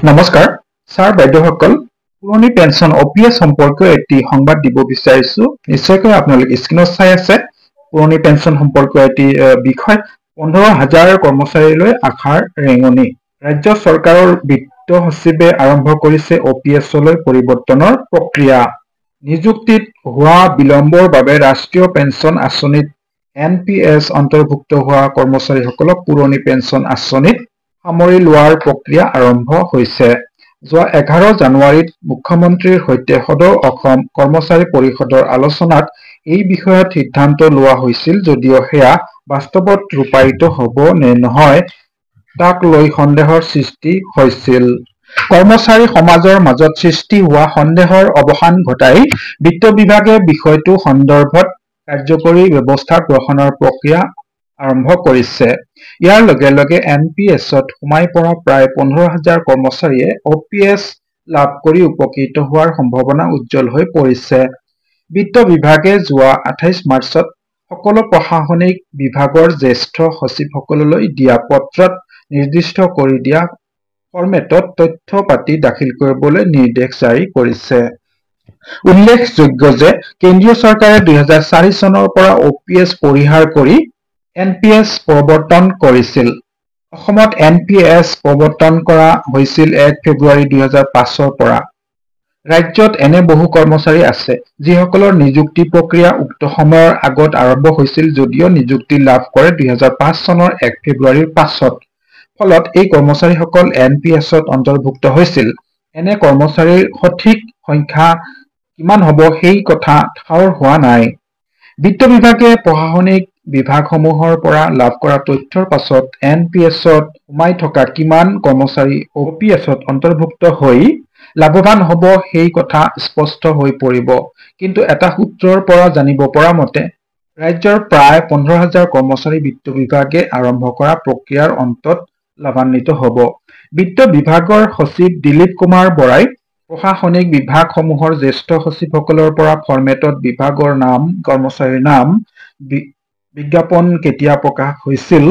নমস্কাৰ ছাৰ বাইদেউসকল পুৰণি পেঞ্চন অপিএছ সম্পৰ্কীয় এটি সংবাদ দিব বিচাৰিছো নিশ্চয়কৈ আপোনালোকে স্ক্ৰীনত চাই আছে পুৰণি পেঞ্চন সম্পৰ্কীয় এটি বিষয় 15,000 কৰ্মচাৰীলৈ আশাৰ ৰেঙনি ৰাজ্য চৰকাৰৰ বিত্ত সচিবে আৰম্ভ কৰিছে অপিএছলৈ পৰিৱৰ্তনৰ প্ৰক্ৰিয়া নিযুক্তিত হোৱা বিলম্বৰ বাবে ৰাষ্ট্ৰীয় পেঞ্চন আঁচনিত এনপিএছ অন্তৰ্ভুক্ত হোৱা কৰ্মচাৰীসকলক পুৰণি পেঞ্চন আঁচনিত সামৰি লোৱাৰ প্ৰক্ৰিয়া আৰম্ভ হৈছে যোৱা 11 জানুৱাৰীত মুখ্যমন্ত্ৰীৰ সৈতে সদৌ অসম কৰ্মচাৰী পৰিষদৰ আলোচনাত এই বিষয়ত সিদ্ধান্ত লোৱা হৈছিল যদিও সেয়া বাস্তৱত ৰূপায়িত হ'ব নে নহয় তাক লৈ সন্দেহৰ সৃষ্টি হৈছিল কৰ্মচাৰী সমাজৰ মাজত সৃষ্টি হোৱা সন্দেহৰ অৱসান ঘটাই বিত্ত বিভাগে বিষয়টো সন্দৰ্ভত কাৰ্যকৰী ব্যৱস্থা গ্ৰহণৰ প্ৰক্ৰিয়া আৰম্ভ কৰিছে ইয়াৰ লগে লগে এনপিএছত সোমাই পৰা প্ৰায় 15,000 কৰ্মচাৰীয়ে অপিএছ লাভ কৰি উপকৃত হোৱাৰ সম্ভাৱনা উজ্জ্বল হৈ পৰিছে বিত্ত বিভাগে যোৱা 28 মাৰ্চত সকলো প্ৰশাসনিক বিভাগৰ জ্যেষ্ঠ সচিবসকললৈ দিয়া পত্ৰত নিৰ্দিষ্ট কৰি দিয়া ফৰ্মেটত তথ্য পাতি দাখিল কৰিবলৈ নিৰ্দেশ জাৰি কৰিছে উল্লেখযোগ্য যে কেন্দ্ৰীয় চৰকাৰে 2004 চনৰ পৰা অপিএছ পৰিহাৰ কৰি এনপিএছ প্ৰৱৰ্তন কৰিছিল অসমত এনপিএছ প্ৰৱৰ্তন কৰা হৈছিল 1 ফেব্ৰুৱাৰী 2005 পৰা ৰাজ্যত এনে বহু কৰ্মচাৰী আছে যিসকলৰ নিযুক্তি প্ৰক্ৰিয়া উক্ত সময়ৰ আগত আৰম্ভ হৈছিল যদিও নিযুক্তি লাভ কৰে 2005 চনৰ 1 ফেব্ৰুৱাৰীৰ পাছত ফলত এই কৰ্মচাৰীসকল এনপিএছত অন্তৰ্ভুক্ত হৈছিল এনে কৰ্মচাৰীৰ সঠিক সংখ্যা কিমান হ'ব সেই কথা ঠাউৰ হোৱা নাই বিত্ত বিভাগে প্ৰশাসনিক বিভাগসমূহৰ পৰা লাভ কৰা তথ্যৰ পাছত এনপিএছত সোমাই থকা কিমান কৰ্মচাৰী অপিএছত অন্তৰ্ভুক্ত হৈ লাভৱান হ'ব সেই কথা স্পষ্ট হৈ পৰিব কিন্তু এটা সূত্ৰৰ পৰা জানিব পৰা মতে ৰাজ্যৰ প্ৰায় 15,000 কৰ্মচাৰী বিত্ত বিভাগে আৰম্ভ কৰা প্ৰক্ৰিয়াৰ অন্তত লাভান্বিত হ'ব বিত্ত বিভাগৰ সচিব দিলীপ কুমাৰ বৰাই প্ৰশাসনিক বিভাগসমূহৰ জ্যেষ্ঠ সচিবসকলৰ পৰা ফৰ্মেটত বিভাগৰ নাম কৰ্মচাৰীৰ নাম বিজ্ঞাপন কেতিয়া প্ৰকাশ হৈছিল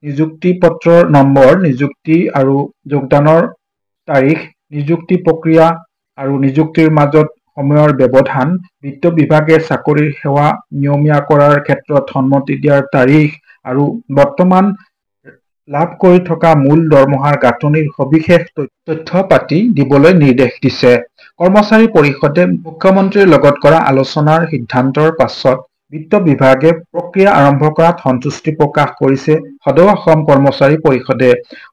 নিযুক্তি পত্ৰৰ নম্বৰ নিযুক্তি আৰু যোগদানৰ তাৰিখ নিযুক্তি প্ৰক্ৰিয়া আৰু নিযুক্তিৰ মাজত সময়ৰ ব্যৱধান বিত্ত বিভাগে চাকৰিৰ সেৱা নিয়মীয়া কৰাৰ ক্ষেত্ৰত সন্মতি দিয়াৰ তাৰিখ আৰু বৰ্তমান লাভ কৰি থকা মূল দৰমহাৰ গাঁথনিৰ সবিশেষ তথ্য পাতি দিবলৈ নিৰ্দেশ দিছে কৰ্মচাৰী পৰিষদে মুখ্যমন্ত্ৰীৰ লগত কৰা আলোচনাৰ সিদ্ধান্তৰ পাছত বিত্ত বিভাগে প্ৰক্ৰিয়া আৰম্ভ কৰাত সন্তুষ্টি প্ৰকাশ কৰিছে সদৌ অসম কৰ্মচাৰী পৰিষদে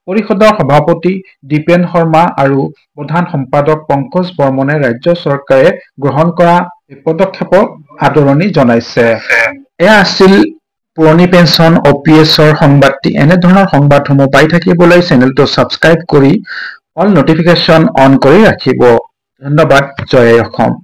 পৰিষদৰ সভাপতি দীপেন শৰ্মা আৰু প্ৰধান সম্পাদক পংকজ বৰ্মনে ৰাজ্য চৰকাৰে গ্ৰহণ কৰা এই পদক্ষেপক আদৰণি জনাইছে এয়া আছিল পুৰণি পেঞ্চন অপিএছৰ সংবাদটি এনেধৰণৰ সংবাদসমূহ পাই থাকিবলৈ চেনেলটো সাবস্ক্ৰাইব কৰি অল নটিফিকেশ্যন অন কৰি ৰাখিব ধন্যবাদ জয় অসম